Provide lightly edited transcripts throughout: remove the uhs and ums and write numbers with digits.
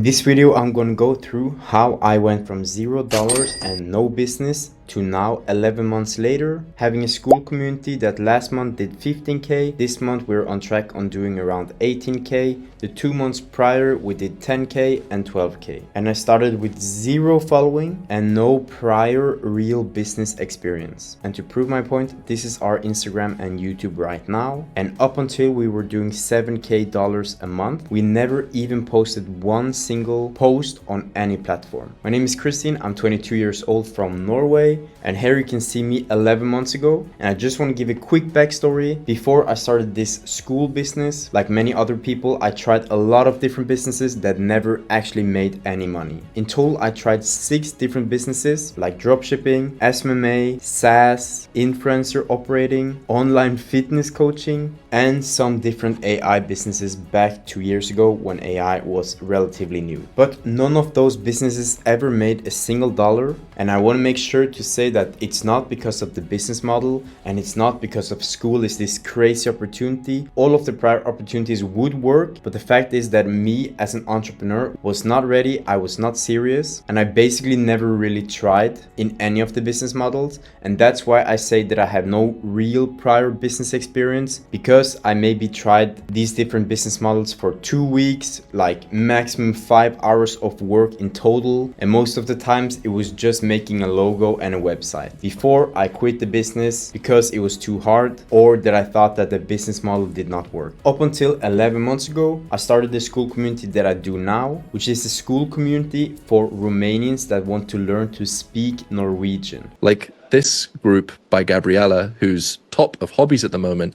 In this video, I'm gonna go through how I went from $0 and no business to now 11 months later having a Skool community that last month did 15k. This month we're on track on doing around 18k. The 2 months prior we did 10k and 12k, and I started with 0 following and no prior real business experience. And to prove my point, this is our Instagram and YouTube right now, and up until we were doing $7k a month, we never even posted one single post on any platform. My name is Christian, I'm 22 years old from Norway, and here you can see me 11 months ago. And I just want to give a quick backstory. Before I started this Skool business, like many other people, I tried a lot of different businesses that never actually made any money. In total, I tried 6 different businesses like dropshipping, SMMA, SaaS, influencer operating, online fitness coaching, and some different AI businesses back 2 years ago when AI was relatively new. But none of those businesses ever made a single dollar, and I want to make sure to say that it's not because of the business model, and it's not because of Skool is this crazy opportunity. All of the prior opportunities would work, but the fact is that me as an entrepreneur was not ready, I was not serious, and I basically never really tried in any of the business models. And that's why I say that I have no real prior business experience, because I maybe tried these different business models for 2 weeks, like maximum 5 hours of work in total, and most of the times it was just making a logo and a website before I quit the business because it was too hard, or that I thought that the business model did not work. Up until 11 months ago, I started the Skool community that I do now, which is a Skool community for Romanians that want to learn to speak Norwegian. Like this group by Gabriella, who's top of hobbies at the moment,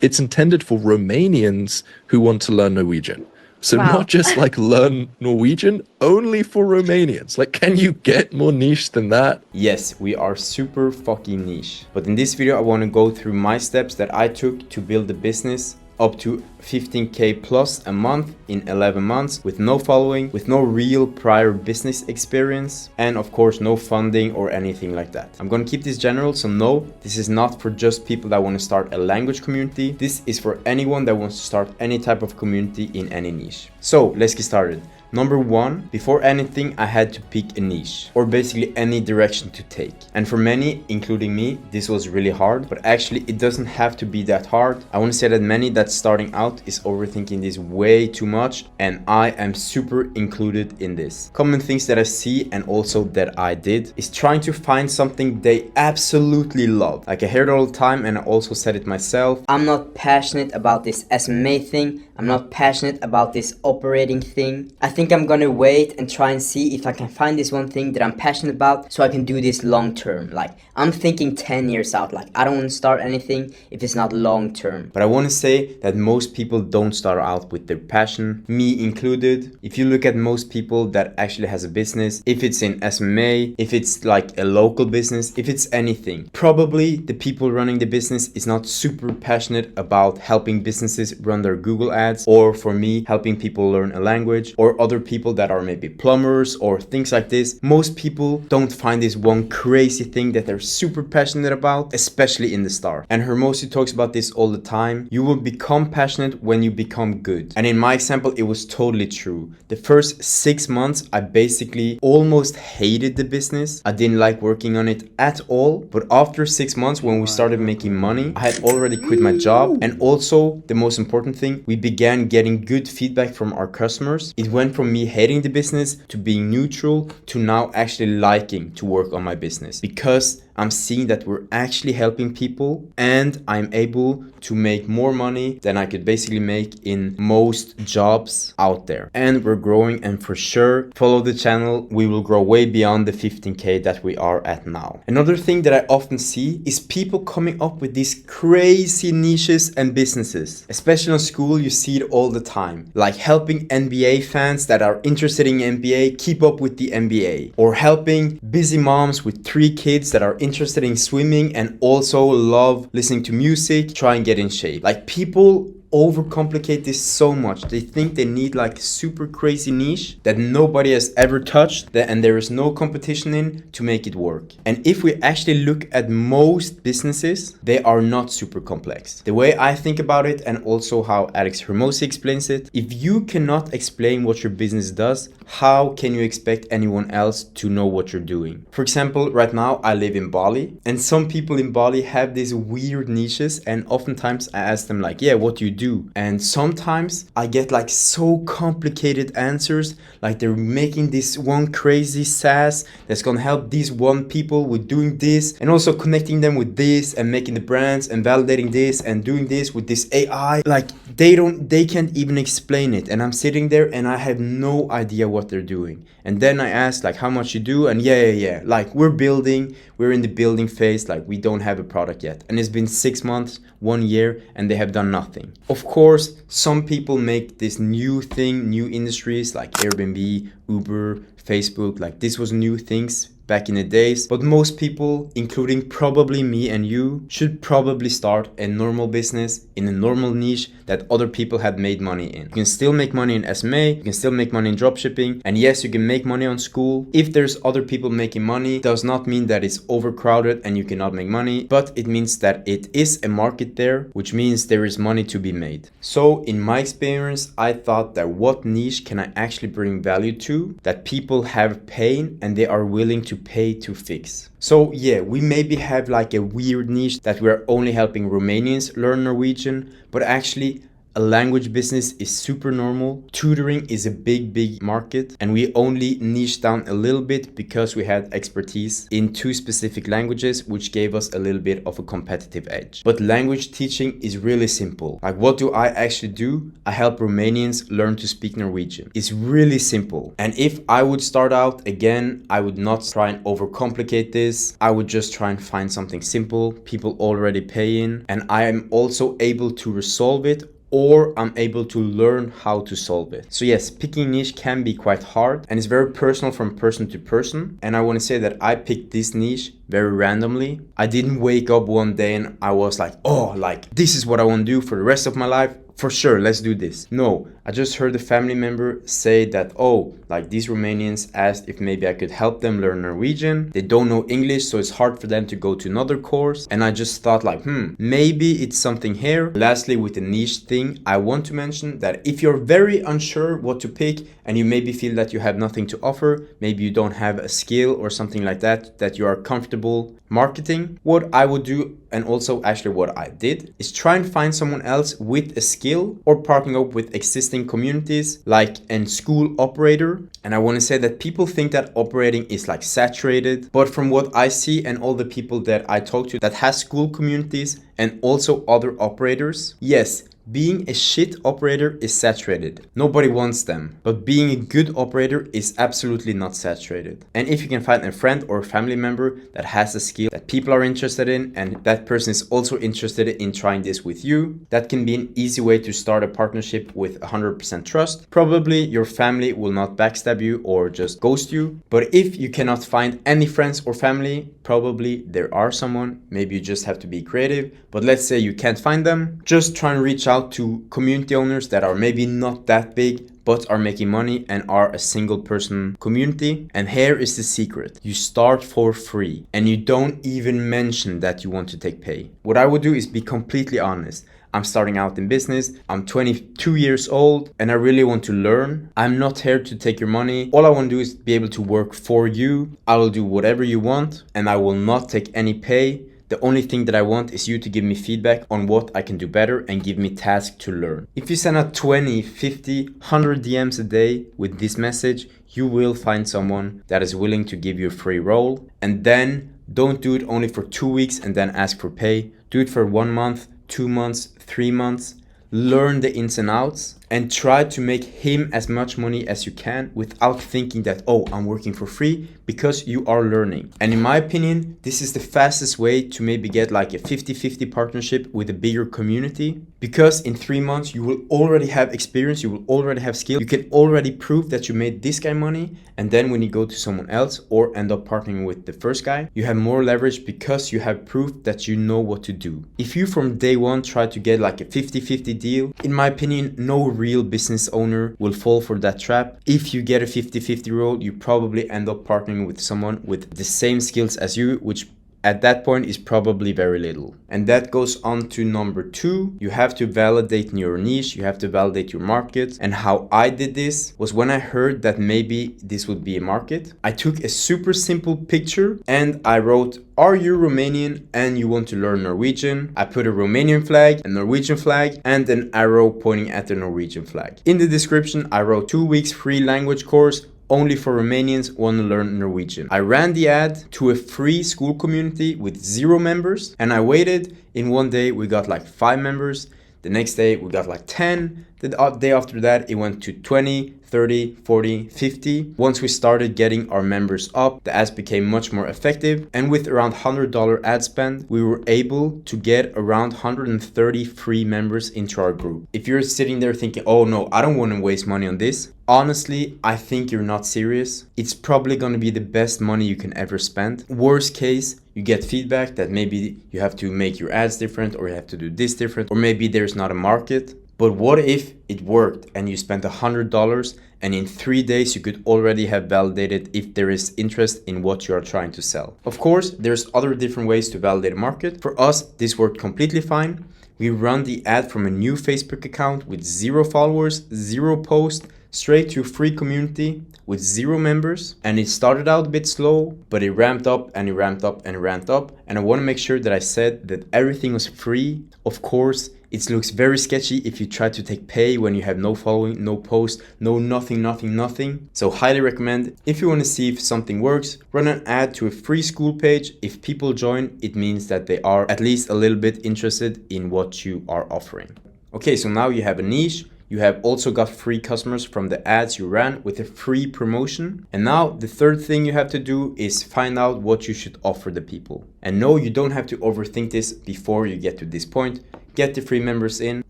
it's intended for Romanians who want to learn Norwegian. So Wow. Not just like learn Norwegian, only for Romanians. Like, can you get more niche than that? Yes, we are super fucking niche. But in this video, I want to go through my steps that I took to build the business up to 15k plus a month in 11 months with no following, with no real prior business experience, and of course no funding or anything like that. I'm gonna keep this general, so no, this is not for just people that want to start a language community. This is for anyone that wants to start any type of community in any niche. So let's get started. Number 1, before anything, I had to pick a niche, or basically any direction to take. And for many, including me, this was really hard, but actually it doesn't have to be that hard. I want to say that many that's starting out is overthinking this way too much, and I am super included in this. Common things that I see and also that I did is trying to find something they absolutely love. Like I hear it all the time, and I also said it myself. I'm not passionate about this SMA thing. I'm not passionate about this operating thing. I think I'm gonna wait and try and see if I can find this one thing that I'm passionate about so I can do this long term. Like I'm thinking 10 years out. Like I don't want to start anything if it's not long term. But I want to say that most people don't start out with their passion, me included. If you look at most people that actually has a business, if it's in SMA, if it's like a local business, if it's anything, probably the people running the business is not super passionate about helping businesses run their Google ads, or for me, helping people learn a language, or other people that are maybe plumbers or things like this. Most people don't find this one crazy thing that they're super passionate about, especially in the start. And Hormozi talks about this all the time. You will become passionate when you become good. And in my example, it was totally true. The first 6 months, I basically almost hated the business. I didn't like working on it at all. But after 6 months, when we started making money, I had already quit my job. And also, the most important thing, we began getting good feedback from our customers. It went from me hating the business to being neutral to now actually liking to work on my business, because I'm seeing that we're actually helping people, and I'm able to make more money than I could basically make in most jobs out there. And we're growing, and for sure, follow the channel. We will grow way beyond the 15k that we are at now. Another thing that I often see is people coming up with these crazy niches and businesses. Especially on Skool, you see it all the time. Like helping NBA fans that are interested in NBA keep up with the NBA, or helping busy moms with 3 kids that are interested in swimming and also love listening to music try and get in shape. Like people overcomplicate this so much. They think they need like super crazy niche that nobody has ever touched and there is no competition in to make it work. And if we actually look at most businesses, they are not super complex. The way I think about it, and also how Alex Hormozi explains it, if you cannot explain what your business does, how can you expect anyone else to know what you're doing? For example, right now I live in Bali, and some people in Bali have these weird niches, and oftentimes I ask them like, yeah, what do you do? And sometimes I get like so complicated answers, like they're making this one crazy SaaS that's gonna help these one people with doing this, and also connecting them with this, and making the brands, and validating this, and doing this with this AI. Like they can't even explain it, and I'm sitting there and I have no idea what they're doing. And then I ask like how much you do, and yeah, like we're in the building phase, like we don't have a product yet, and it's been 6 months, 1 year, and they have done nothing. Of course, some people make this new thing, new industries like Airbnb, Uber, Facebook, like this was new things back in the days, but most people, including probably me and you, should probably start a normal business in a normal niche that other people had made money in. You can still make money in SMA, you can still make money in dropshipping, and yes, you can make money on Skool. If there's other people making money, does not mean that it's overcrowded and you cannot make money, but it means that it is a market there, which means there is money to be made. So in my experience, I thought that what niche can I actually bring value to that people have pain and they are willing to pay to fix. So yeah, we maybe have like a weird niche that we're only helping Romanians learn Norwegian, but actually a language business is super normal. Tutoring is a big market, and we only niche down a little bit because we had expertise in 2 specific languages, which gave us a little bit of a competitive edge. But language teaching is really simple. Like, what do I actually do? I help Romanians learn to speak Norwegian. It's really simple. And if I would start out again, I would not try and overcomplicate this. I would just try and find something simple, people already pay in, and I am also able to resolve it, or I'm able to learn how to solve it. So yes, picking niche can be quite hard, and it's very personal from person to person. And I want to say that I picked this niche very randomly. I didn't wake up one day and I was like, oh, like this is what I want to do for the rest of my life. For sure, let's do this. No, I just heard a family member say that, oh, like these Romanians asked if maybe I could help them learn Norwegian. They don't know English, so it's hard for them to go to another course. And I just thought like, maybe it's something here. Lastly, with the niche thing, I want to mention that if you're very unsure what to pick and you maybe feel that you have nothing to offer, maybe you don't have a skill or something like that, that you are comfortable marketing, what I would do, and also actually what I did, is try and find someone else with a skill or partnering up with existing communities like a school operator. And I want to say that people think that operating is like saturated, but from what I see and all the people that I talk to that has school communities and also other operators, yes, being a shit operator is saturated. Nobody wants them. But being a good operator is absolutely not saturated. And if you can find a friend or a family member that has a skill that people are interested in, and that person is also interested in trying this with you, that can be an easy way to start a partnership with 100% trust. Probably your family will not backstab you or just ghost you. But if you cannot find any friends or family, probably there are someone. Maybe you just have to be creative. But let's say you can't find them, just try and reach out to community owners that are maybe not that big but are making money and are a single person community. And here is the secret: you start for free and you don't even mention that you want to take pay. What I would do is be completely honest. I'm starting out in business, I'm 22 years old, and I really want to learn. I'm not here to take your money. All I want to do is be able to work for you. I will do whatever you want and I will not take any pay. The only thing that I want is you to give me feedback on what I can do better and give me tasks to learn. If you send out 20, 50, 100 DMs a day with this message, you will find someone that is willing to give you a free role. And then don't do it only for 2 weeks and then ask for pay. Do it for 1 month, 2 months, 3 months. Learn the ins and outs and try to make him as much money as you can without thinking that, oh, I'm working for free, because you are learning. And in my opinion, this is the fastest way to maybe get like a 50-50 partnership with a bigger community, because in 3 months you will already have experience, you will already have skill, you can already prove that you made this guy money, and then when you go to someone else or end up partnering with the first guy, you have more leverage because you have proof that you know what to do. If you from day one try to get like a 50-50 deal, in my opinion, no real business owner will fall for that trap. If you get a 50-50 role, you probably end up partnering with someone with the same skills as you, which at that point is probably very little. And that goes on to number 2. You have to validate your niche, you have to validate your market. And how I did this was when I heard that maybe this would be a market, I took a super simple picture and I wrote, are you Romanian and you want to learn Norwegian? I put a Romanian flag, a Norwegian flag, and an arrow pointing at the Norwegian flag. In the description, I wrote 2 weeks free language course, only for Romanians want to learn Norwegian. I ran the ad to a free Skool community with 0 members, and I waited. In 1 day we got like 5 members. The next day we got like 10. The day after that it went to 20, 30, 40, 50. Once we started getting our members up, the ads became much more effective, and with around $100 ad spend, we were able to get around 130 free members into our group. If you're sitting there thinking, oh no, I don't want to waste money on this, honestly, I think you're not serious. It's probably going to be the best money you can ever spend. Worst case, you get feedback that maybe you have to make your ads different, or you have to do this different, or maybe there's not a market. But what if it worked and you spent $100 and in 3 days you could already have validated if there is interest in what you are trying to sell? Of course, there's other different ways to validate a market. For us, this worked completely fine. We run the ad from a new Facebook account with 0 followers, 0 posts, straight to a free community with 0 members. And it started out a bit slow, but it ramped up and it ramped up and it ramped up. And I want to make sure that I said that everything was free. Of course, it looks very sketchy if you try to take pay when you have no following, no post, no nothing. So highly recommend, if you want to see if something works, run an ad to a free Skool page. If people join, it means that they are at least a little bit interested in what you are offering. Okay, so now you have a niche. You have also got free customers from the ads you ran with a free promotion. And now the third thing you have to do is find out what you should offer the people. And no, you don't have to overthink this before you get to this point. Get the free members in,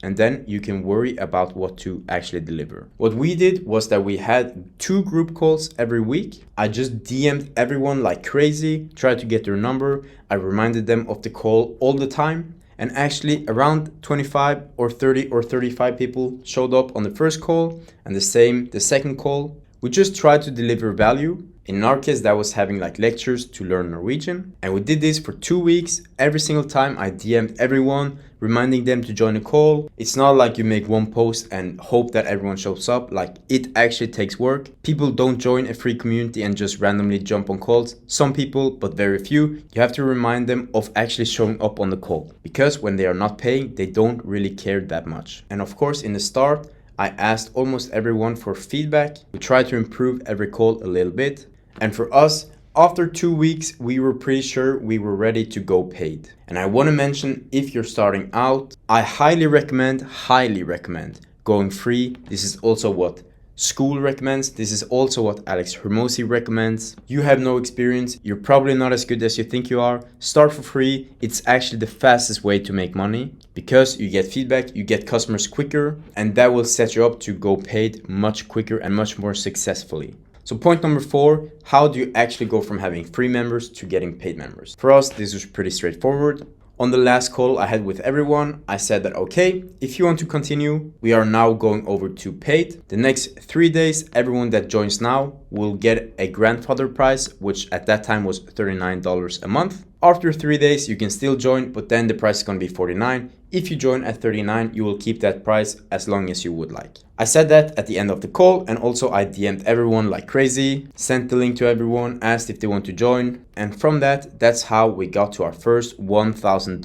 and then you can worry about what to actually deliver. What we did was that we had 2 group calls every week. I just DM'd everyone like crazy, tried to get their number. I reminded them of the call all the time. And actually around 25 or 30 or 35 people showed up on the first call, and the same the second call. We just tried to deliver value. In our case, that was having like lectures to learn Norwegian. And we did this for 2 weeks. Every single time I DM'd everyone, reminding them to join a call. It's not like you make one post and hope that everyone shows up. Like, it actually takes work. People don't join a free community and just randomly jump on calls. Some people, but very few. You have to remind them of actually showing up on the call, because when they are not paying, they don't really care that much. And of course, in the start, I asked almost everyone for feedback. We tried to improve every call a little bit. And for us, after 2 weeks, we were pretty sure we were ready to go paid. And I want to mention, if you're starting out, I highly recommend going free. This is also what Skool recommends. This is also what Alex Hormozi recommends. You have no experience. You're probably not as good as you think you are. Start for free. It's actually the fastest way to make money, because you get feedback, you get customers quicker, and that will set you up to go paid much quicker and much more successfully. So point number 4, how do you actually go from having free members to getting paid members? For us, this was pretty straightforward. On the last call I had with everyone, I said that, okay, if you want to continue, we are now going over to paid. The next 3 days, everyone that joins now will get a grandfather price, which at that time was $39 a month. After 3 days, you can still join, but then the price is going to be $49. If you join at $39, you will keep that price as long as you would like. I said that at the end of the call, and also I DM'd everyone like crazy, sent the link to everyone, asked if they want to join. And from that, that's how we got to our first $1,000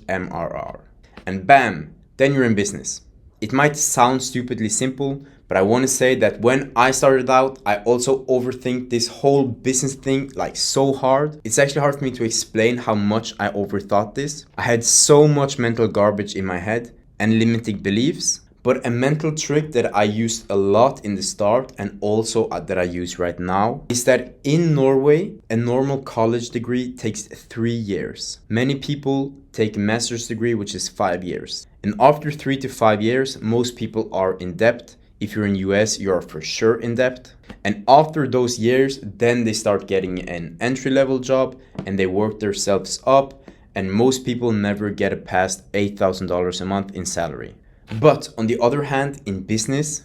MRR. And bam, then you're in business. It might sound stupidly simple, but I want to say that when I started out, I also overthink this whole business thing like so hard. It's actually hard for me to explain how much I overthought this. I had so much mental garbage in my head and limiting beliefs. But a mental trick that I used a lot in the start and also that I use right now is that in Norway, a normal college degree takes 3 years. Many people take a master's degree, which is 5 years. And after 3 to 5 years, most people are in debt. If you're in US, you are for sure in debt. And after those years, then they start getting an entry-level job and they work themselves up. And most people never get past $8,000 a month in salary. But on the other hand, in business,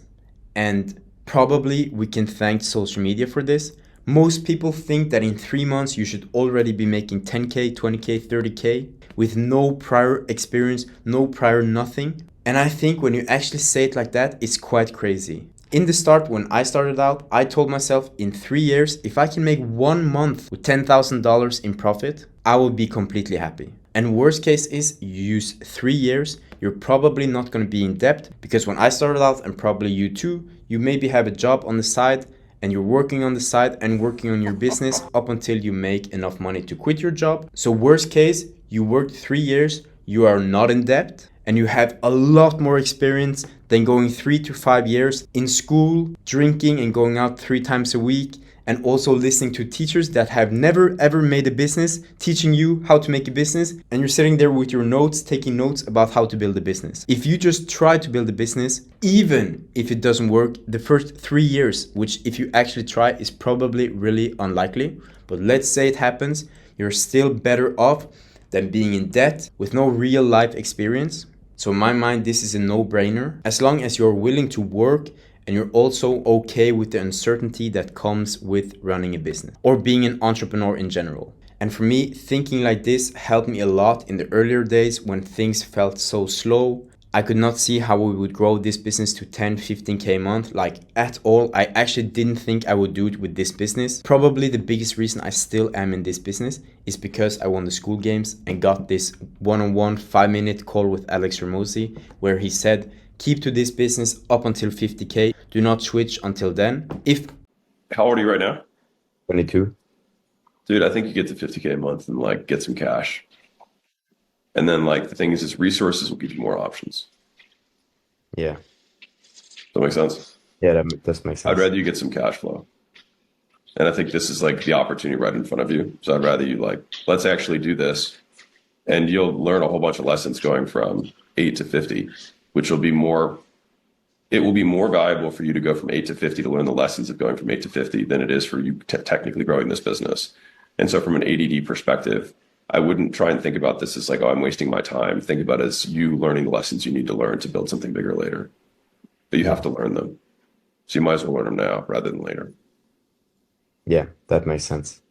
and probably we can thank social media for this, most people think that in 3 months you should already be making 10K, 20K, 30K with no prior experience, no prior nothing. And I think when you actually say it like that, it's quite crazy. In the start, when I started out, I told myself in 3 years, if I can make 1 month with $10,000 in profit, I will be completely happy. And worst case is you use 3 years, you're probably not going to be in debt, because when I started out, and probably you too, you maybe have a job on the side and you're working on the side and working on your business up until you make enough money to quit your job. So worst case, you worked 3 years, you are not in debt, and you have a lot more experience than going 3 to 5 years in school, drinking and going out 3 times a week, and also listening to teachers that have never ever made a business, teaching you how to make a business, and you're sitting there with your notes, taking notes about how to build a business. If you just try to build a business, even if it doesn't work, the first 3 years, which if you actually try is probably really unlikely, but let's say it happens, you're still better off than being in debt with no real life experience. So in my mind, this is a no-brainer. As long as you're willing to work and you're also okay with the uncertainty that comes with running a business or being an entrepreneur in general. And for me, thinking like this helped me a lot in the earlier days when things felt so slow. I could not see how we would grow this business to 10, 15K a month, like at all. I actually didn't think I would do it with this business. Probably the biggest reason I still am in this business is because I won the Skool Games and got this one-on-one 5-minute call with Alex Hormozi, where he said, keep to this business up until 50K. Do not switch until then. How old are you right now? 22. Dude, I think you get to 50K a month and like get some cash. And then like the thing is resources will give you more options. Yeah. Does that make sense? Yeah, that does make sense. I'd rather you get some cash flow. And I think this is like the opportunity right in front of you. So I'd rather you like, let's actually do this. And you'll learn a whole bunch of lessons going from 8 to 50, which will be more, it will be more valuable for you to go from 8 to 50 to learn the lessons of going from 8 to 50 than it is for you technically growing this business. And so from an ADD perspective, I wouldn't try and think about this as like, oh, I'm wasting my time. Think about it as you learning the lessons you need to learn to build something bigger later. But you have to learn them. So you might as well learn them now rather than later. Yeah, that makes sense.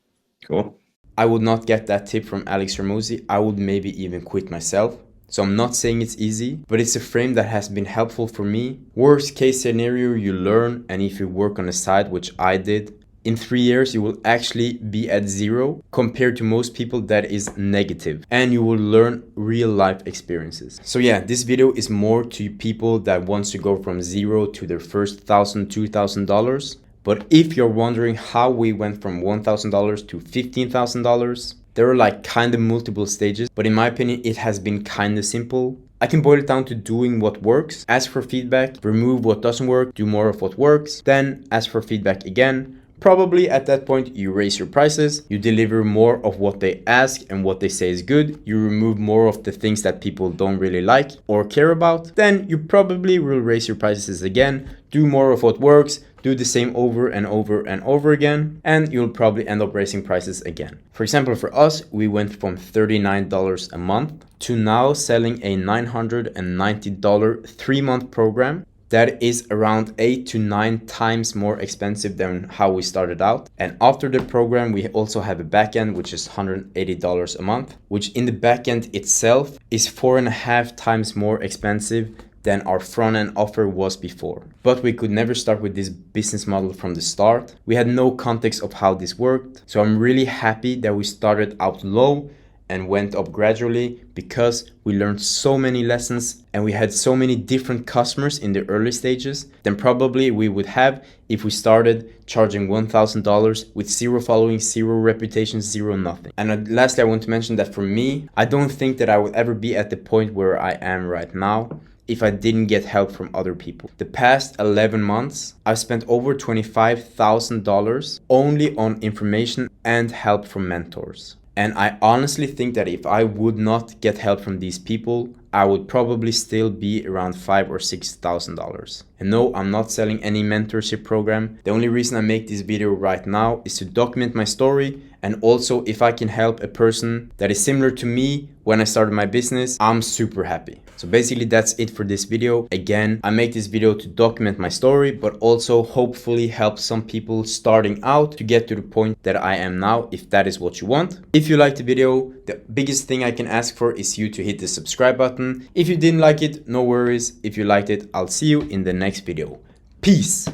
Cool. I would not get that tip from Alex Hormozi. I would maybe even quit myself. So I'm not saying it's easy, but it's a frame that has been helpful for me. Worst case scenario, you learn, and if you work on the side, which I did, in 3 years, you will actually be at 0 compared to most people that is negative, and you will learn real life experiences. So yeah, this video is more to people that wants to go from 0 to their first $1,000, $2,000. But if you're wondering how we went from $1,000 to $15,000, there are like kind of multiple stages, but in my opinion, it has been kind of simple. I can boil it down to doing what works, ask for feedback, remove what doesn't work, do more of what works, then ask for feedback again. Probably at that point, you raise your prices, you deliver more of what they ask and what they say is good, you remove more of the things that people don't really like or care about, then you probably will raise your prices again, do more of what works, do the same over and over and over again, and you'll probably end up raising prices again. For example, for us, we went from $39 a month to now selling a $990 3-month program. That is around 8 to 9 times more expensive than how we started out. And after the program, we also have a backend, which is $180 a month, which in the backend itself is 4.5 times more expensive than our front end offer was before. But we could never start with this business model from the start. We had no context of how this worked. So I'm really happy that we started out low and went up gradually, because we learned so many lessons and we had so many different customers in the early stages than probably we would have if we started charging $1,000 with 0 following, 0 reputation, 0 nothing. And lastly, I want to mention that for me, I don't think that I will ever be at the point where I am right now if I didn't get help from other people. The past 11 months, I've spent over $25,000 only on information and help from mentors. And I honestly think that if I would not get help from these people, I would probably still be around $5,000 or $6,000. And no, I'm not selling any mentorship program. The only reason I make this video right now is to document my story, and also if I can help a person that is similar to me when I started my business, I'm super happy. So basically that's it for this video. Again, I make this video to document my story, but also hopefully help some people starting out to get to the point that I am now, if that is what you want. If you liked the video, the biggest thing I can ask for is you to hit the subscribe button. If you didn't like it, no worries. If you liked it, I'll see you in the next video. Peace.